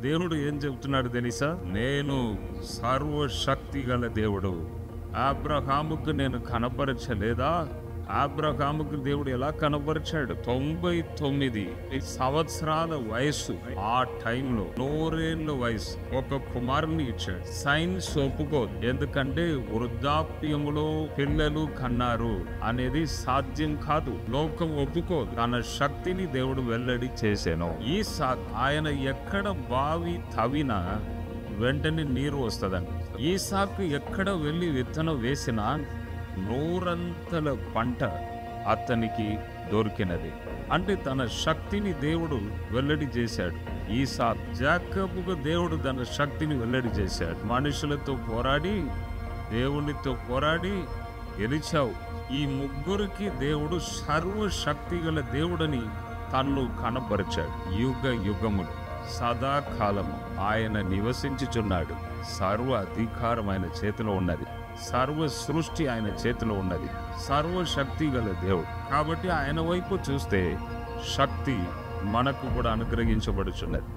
దేవుడు ఏం చెబుతున్నాడు తెలుసా? నేను సర్వశక్తి గల దేవుడు. అబ్రహాముకు నేను కనపరచలేదా? అబ్రహాముకు దేవుడు ఎలా కనపరిచాడు? 99 సంవత్సరాల వయసు. ఆ టైంలో 100 ఏళ్ళ వయసు ఒక కుమారుని ఇచ్చాడు. సైన్స్ ఒప్పుకోదు, ఎందుకంటే వృద్ధాప్యములో పిల్లలు కన్నారు అనేది సాధ్యం కాదు. లోకం ఒప్పుకోదు. తన శక్తిని దేవుడు వెల్లడి చేశాను. ఆయన ఎక్కడ బావి తవ్వినా వెంటనే నీరు వస్తుందండి. ఈసాకు ఎక్కడ వెళ్ళి విత్తనం వేసినా 100 పంట అతనికి దొరికినది. అంటే తన శక్తిని దేవుడు వెల్లడి చేశాడు. ఈసాకు. యాకోబుకు దేవుడు తన శక్తిని వెల్లడి చేశాడు. మనుషులతో పోరాడి, దేవునితో పోరాడి గెలిచావు. ఈ ముగ్గురికి దేవుడు సర్వశక్తి గల దేవుడని తన్ను కనపరిచాడు. యుగ యుగములు సదాకాలము ఆయన నివసించుచున్నాడు. సర్వ అధికారం ఆయన చేతిలో ఉన్నది. సర్వ సృష్టి ఆయన చేతిలో ఉన్నది. సర్వశక్తి గల దేవుడు. కాబట్టి ఆయన వైపు చూస్తే శక్తి మనకు కూడా అనుగ్రహించబడుచున్నది.